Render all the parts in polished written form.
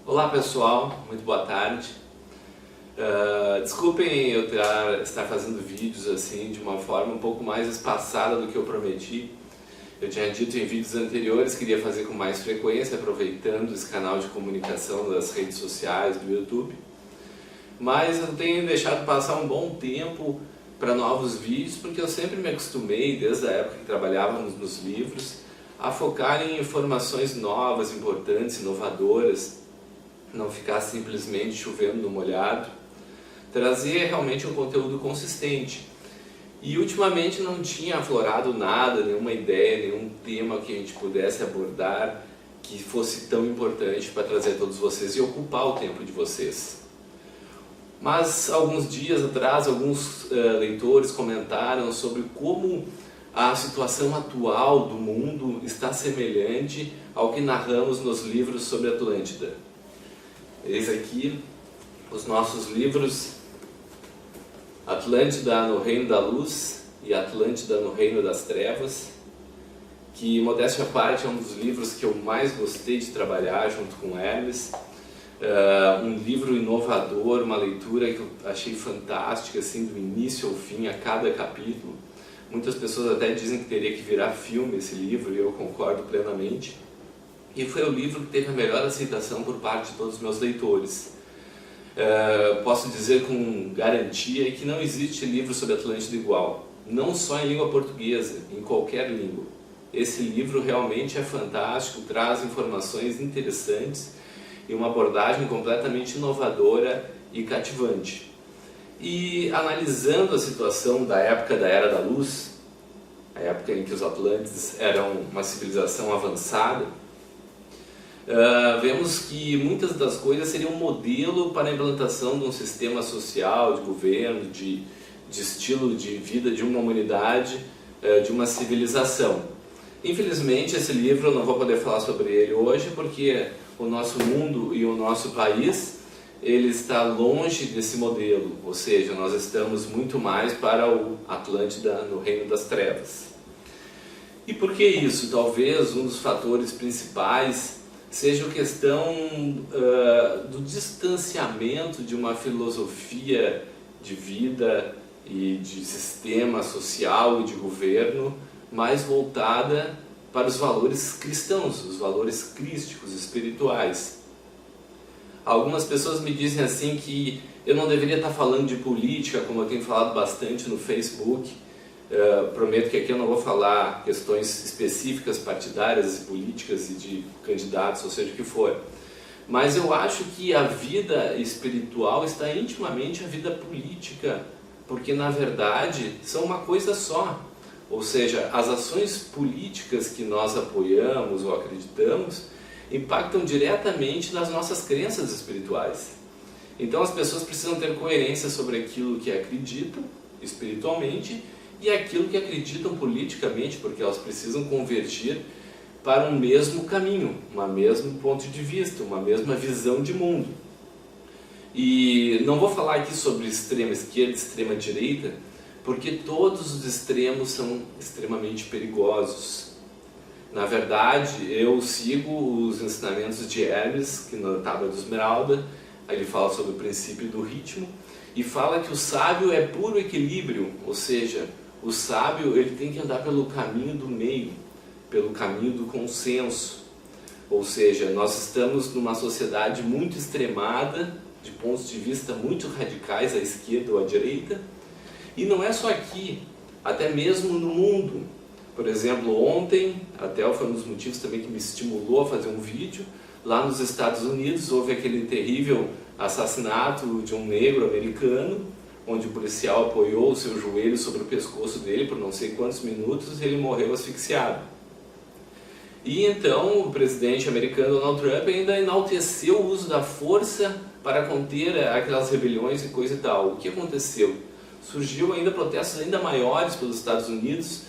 Olá pessoal, muito boa tarde. Desculpem eu estar fazendo vídeos assim de uma forma um pouco mais espaçada do que eu prometi. Eu tinha dito em vídeos anteriores que iria fazer com mais frequência, aproveitando esse canal de comunicação das redes sociais, do YouTube. Mas eu tenho deixado passar um bom tempo para novos vídeos, porque eu sempre me acostumei, desde a época que trabalhava nos livros, a focar em informações novas, importantes, inovadoras, não ficar simplesmente chovendo no molhado, trazer realmente um conteúdo consistente. E ultimamente não tinha aflorado nada, nenhuma ideia, nenhum tema que a gente pudesse abordar que fosse tão importante para trazer a todos vocês e ocupar o tempo de vocês. Mas alguns dias atrás, alguns leitores comentaram sobre como a situação atual do mundo está semelhante ao que narramos nos livros sobre Atlântida. Eis aqui os nossos livros Atlântida no Reino da Luz e Atlântida no Reino das Trevas, que, modéstia à parte, é um dos livros que eu mais gostei de trabalhar junto com Hermes. Um livro inovador, uma leitura que eu achei fantástica, assim, do início ao fim, a cada capítulo. Muitas pessoas até dizem que teria que virar filme esse livro, e eu concordo plenamente. E foi o livro que teve a melhor aceitação por parte de todos os meus leitores. Posso dizer com garantia que não existe livro sobre Atlântida igual, não só em língua portuguesa, em qualquer língua. Esse livro realmente é fantástico, traz informações interessantes e uma abordagem completamente inovadora e cativante. E analisando a situação da época da Era da Luz, a época em que os Atlântides eram uma civilização avançada, vemos que muitas das coisas seriam um modelo para a implantação de um sistema social, de governo, de estilo de vida de uma humanidade, de uma civilização. Infelizmente, esse livro eu não vou poder falar sobre ele hoje, porque o nosso mundo e o nosso país, ele está longe desse modelo, ou seja, nós estamos muito mais para o Atlântida no Reino das Trevas. E por que isso? Talvez um dos fatores principais seja a questão do distanciamento de uma filosofia de vida e de sistema social e de governo mais voltada para os valores cristãos, os valores crísticos, espirituais. Algumas pessoas me dizem assim que eu não deveria estar falando de política, como eu tenho falado bastante no Facebook. Prometo que aqui eu não vou falar questões específicas partidárias e políticas e de candidatos, ou seja o que for. Mas eu acho que a vida espiritual está intimamente à vida política, porque na verdade são uma coisa só. Ou seja, as ações políticas que nós apoiamos ou acreditamos impactam diretamente nas nossas crenças espirituais. Então as pessoas precisam ter coerência sobre aquilo que acreditam espiritualmente e aquilo que acreditam politicamente, porque elas precisam convergir para um mesmo caminho, um mesmo ponto de vista, uma mesma visão de mundo. E não vou falar aqui sobre extrema esquerda e extrema direita, porque todos os extremos são extremamente perigosos. Na verdade, eu sigo os ensinamentos de Hermes, que na Tábua de Esmeralda, ele fala sobre o princípio do ritmo, e fala que o sábio é puro equilíbrio, ou seja, o sábio ele tem que andar pelo caminho do meio, pelo caminho do consenso. Ou seja, nós estamos numa sociedade muito extremada, de pontos de vista muito radicais à esquerda ou à direita, e não é só aqui, até mesmo no mundo. Por exemplo, ontem, até foi um dos motivos também que me estimulou a fazer um vídeo, lá nos Estados Unidos houve aquele terrível assassinato de um negro americano, onde o policial apoiou o seu joelho sobre o pescoço dele por não sei quantos minutos e ele morreu asfixiado. E então o presidente americano Donald Trump ainda enalteceu o uso da força para conter aquelas rebeliões e coisa e tal. O que aconteceu? Surgiu ainda protestos ainda maiores pelos Estados Unidos,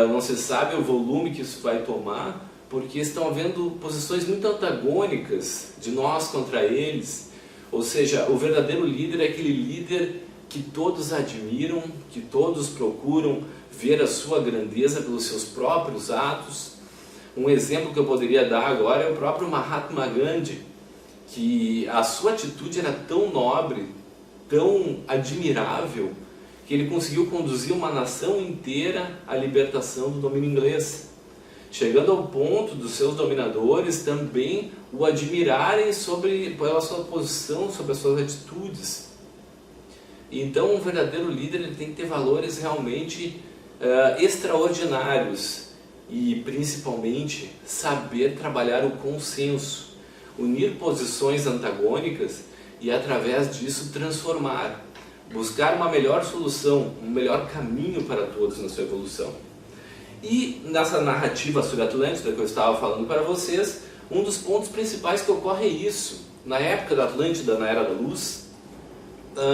não se sabe o volume que isso vai tomar, porque estão havendo posições muito antagônicas de nós contra eles. Ou seja, o verdadeiro líder é aquele líder que todos admiram, que todos procuram ver a sua grandeza pelos seus próprios atos. Um exemplo que eu poderia dar agora é o próprio Mahatma Gandhi, que a sua atitude era tão nobre, tão admirável, que ele conseguiu conduzir uma nação inteira à libertação do domínio inglês, chegando ao ponto dos seus dominadores também o admirarem pela sua posição, sobre as suas atitudes. Então, um verdadeiro líder ele tem que ter valores realmente extraordinários e, principalmente, saber trabalhar o consenso, unir posições antagônicas e, através disso, transformar, buscar uma melhor solução, um melhor caminho para todos na sua evolução. E nessa narrativa sobre a Atlântida que eu estava falando para vocês, um dos pontos principais que ocorre é isso. Na época da Atlântida, na Era da Luz,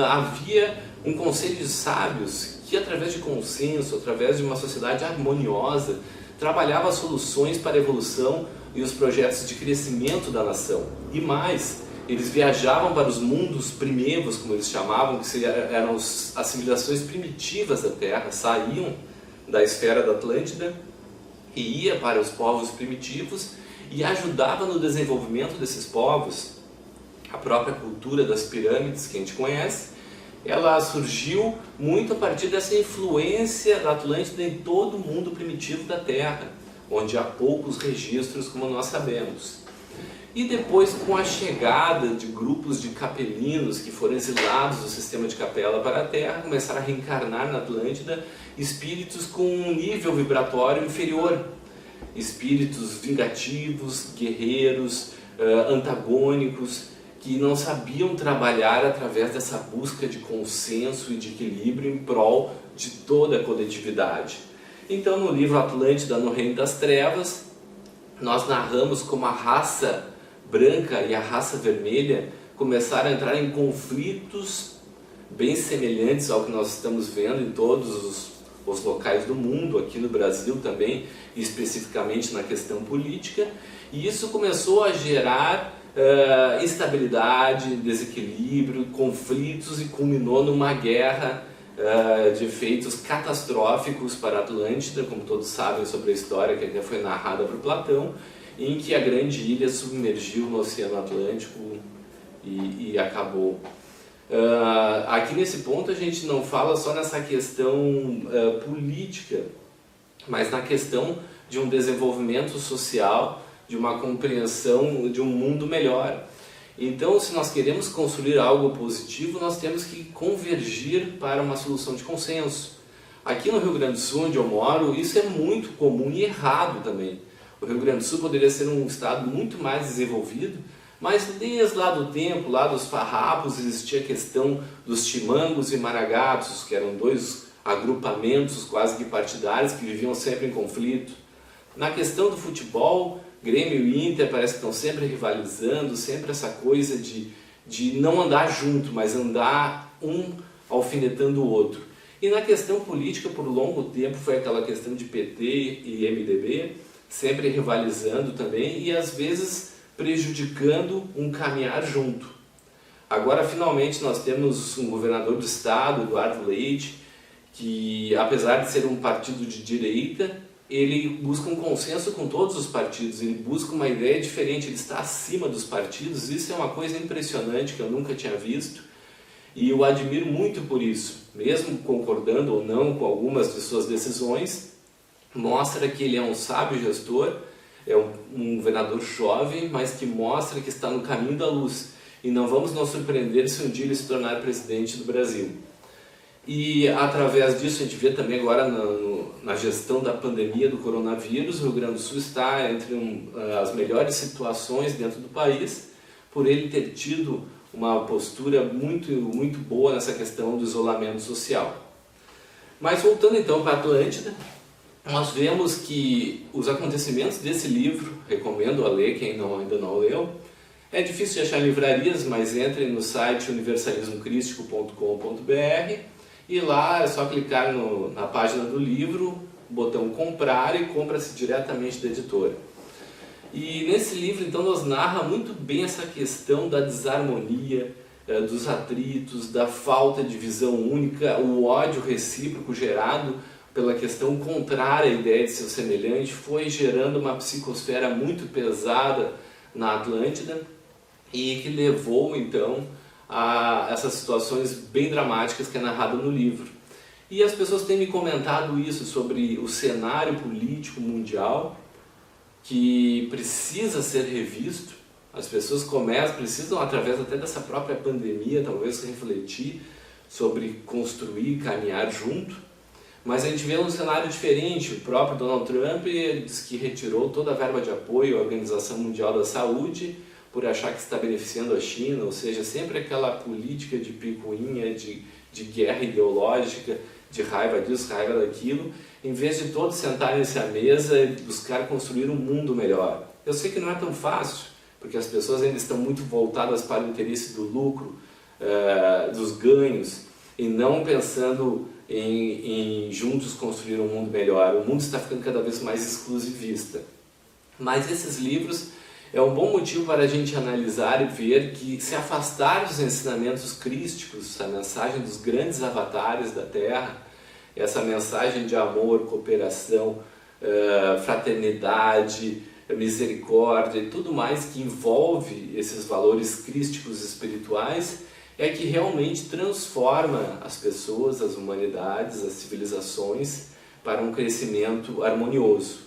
havia um conselho de sábios que, através de consenso, através de uma sociedade harmoniosa, trabalhava soluções para a evolução e os projetos de crescimento da nação. E mais, eles viajavam para os mundos primevos, como eles chamavam, que eram as civilizações primitivas da Terra, saíam da esfera da Atlântida e ia para os povos primitivos e ajudava no desenvolvimento desses povos. A própria cultura das pirâmides, que a gente conhece, ela surgiu muito a partir dessa influência da Atlântida em todo o mundo primitivo da Terra, onde há poucos registros, como nós sabemos. E depois, com a chegada de grupos de capelinos que foram exilados do sistema de Capela para a Terra, começaram a reencarnar na Atlântida espíritos com um nível vibratório inferior, espíritos vingativos, guerreiros, antagônicos, que não sabiam trabalhar através dessa busca de consenso e de equilíbrio em prol de toda a coletividade. Então, no livro Atlântida, no Reino das Trevas, nós narramos como a raça branca e a raça vermelha começaram a entrar em conflitos bem semelhantes ao que nós estamos vendo em todos os locais do mundo, aqui no Brasil também, especificamente na questão política, e isso começou a gerar instabilidade, desequilíbrio, conflitos e culminou numa guerra de efeitos catastróficos para a Atlântida, como todos sabem sobre a história que até foi narrada por Platão, em que a grande ilha submergiu no Oceano Atlântico e acabou. Aqui nesse ponto a gente não fala só nessa questão política, mas na questão de um desenvolvimento social, de uma compreensão de um mundo melhor. Então, se nós queremos construir algo positivo, nós temos que convergir para uma solução de consenso. Aqui no Rio Grande do Sul, onde eu moro, isso é muito comum e errado também. O Rio Grande do Sul poderia ser um estado muito mais desenvolvido, mas desde lá do tempo, lá dos farrapos, existia a questão dos chimangos e maragatos, que eram dois agrupamentos quase que partidários que viviam sempre em conflito. Na questão do futebol, Grêmio e Inter parece que estão sempre rivalizando, sempre essa coisa de não andar junto, mas andar um alfinetando o outro. E na questão política, por longo tempo, foi aquela questão de PT e MDB, sempre rivalizando também e às vezes prejudicando um caminhar junto. Agora, finalmente, nós temos um governador do estado, Eduardo Leite, que apesar de ser um partido de direita, ele busca um consenso com todos os partidos, ele busca uma ideia diferente, ele está acima dos partidos. Isso é uma coisa impressionante que eu nunca tinha visto e eu admiro muito por isso, mesmo concordando ou não com algumas de suas decisões, mostra que ele é um sábio gestor, é um governador jovem, mas que mostra que está no caminho da luz e não vamos nos surpreender se um dia ele se tornar presidente do Brasil. E através disso a gente vê também agora na gestão da pandemia do coronavírus, o Rio Grande do Sul está entre as melhores situações dentro do país, por ele ter tido uma postura muito, muito boa nessa questão do isolamento social. Mas voltando então para a Atlântida, nós vemos que os acontecimentos desse livro, recomendo a ler quem ainda não leu, é difícil de achar em livrarias, mas entrem no site universalismocrístico.com.br e lá é só clicar na página do livro, botão comprar e compra-se diretamente da editora. E nesse livro então nos narra muito bem essa questão da desarmonia, dos atritos, da falta de visão única, o ódio recíproco gerado pela questão contrária à ideia de seu semelhante, foi gerando uma psicosfera muito pesada na Atlântida. e que levou então a essas situações bem dramáticas que é narrado no livro. E as pessoas têm me comentado isso sobre o cenário político mundial, que precisa ser revisto. As pessoas precisam, através até dessa própria pandemia, talvez refletir sobre construir, caminhar junto. Mas a gente vê um cenário diferente. O próprio Donald Trump diz que retirou toda a verba de apoio à Organização Mundial da Saúde por achar que está beneficiando a China, ou seja, sempre aquela política de picuinha, de guerra ideológica, de raiva disso, raiva daquilo, em vez de todos sentarem-se à mesa e buscar construir um mundo melhor. Eu sei que não é tão fácil, porque as pessoas ainda estão muito voltadas para o interesse do lucro, dos ganhos, e não pensando em juntos construir um mundo melhor. O mundo está ficando cada vez mais exclusivista. Mas esses livros é um bom motivo para a gente analisar e ver que se afastar dos ensinamentos crísticos, a mensagem dos grandes avatares da Terra, essa mensagem de amor, cooperação, fraternidade, misericórdia e tudo mais que envolve esses valores crísticos espirituais, é que realmente transforma as pessoas, as humanidades, as civilizações para um crescimento harmonioso.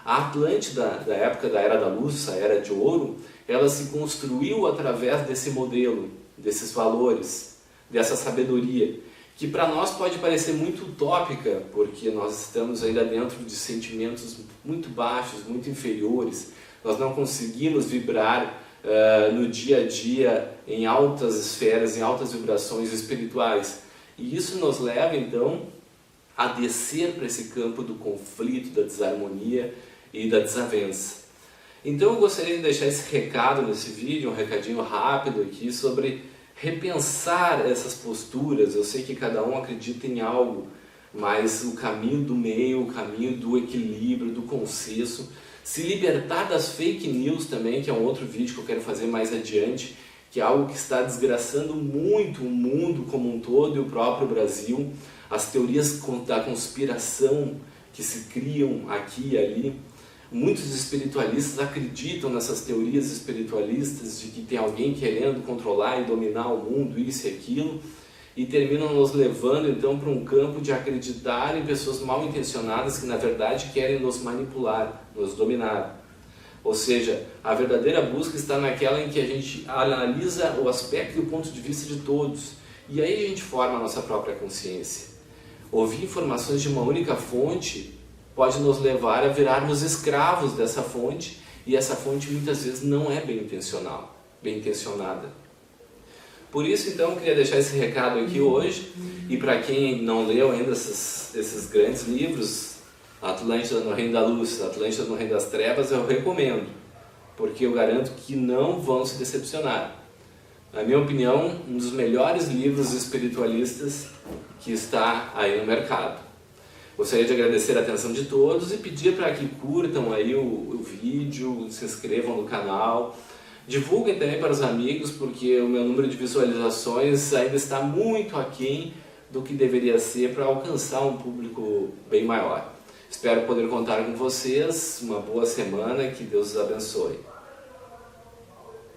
A Atlântida, da época da Era da Luz, a Era de Ouro, ela se construiu através desse modelo, desses valores, dessa sabedoria, que para nós pode parecer muito utópica, porque nós estamos ainda dentro de sentimentos muito baixos, muito inferiores, nós não conseguimos vibrar no dia a dia em altas esferas, em altas vibrações espirituais. E isso nos leva então a descer para esse campo do conflito, da desarmonia e da desavença. Então eu gostaria de deixar esse recado nesse vídeo, um recadinho rápido aqui sobre repensar essas posturas. Eu sei que cada um acredita em algo, mas o caminho do meio, o caminho do equilíbrio, do consenso, se libertar das fake news também, que é um outro vídeo que eu quero fazer mais adiante, que é algo que está desgraçando muito o mundo como um todo e o próprio Brasil, as teorias da conspiração que se criam aqui e ali. Muitos espiritualistas acreditam nessas teorias espiritualistas de que tem alguém querendo controlar e dominar o mundo, isso e aquilo, e terminam nos levando então para um campo de acreditar em pessoas mal intencionadas que na verdade querem nos manipular, nos dominar. Ou seja, a verdadeira busca está naquela em que a gente analisa o aspecto e o ponto de vista de todos, e aí a gente forma a nossa própria consciência. Ouvir informações de uma única fonte pode nos levar a virarmos escravos dessa fonte, e essa fonte muitas vezes não é bem intencionada. Por isso, então, eu queria deixar esse recado aqui hoje, e para quem não leu ainda esses grandes livros, Atlântida no Reino da Luz, Atlântida no Reino das Trevas, eu recomendo, porque eu garanto que não vão se decepcionar. Na minha opinião, um dos melhores livros espiritualistas que está aí no mercado. Gostaria de agradecer a atenção de todos e pedir para que curtam aí o vídeo, se inscrevam no canal, divulguem também para os amigos, porque o meu número de visualizações ainda está muito aquém do que deveria ser para alcançar um público bem maior. Espero poder contar com vocês, uma boa semana, que Deus os abençoe.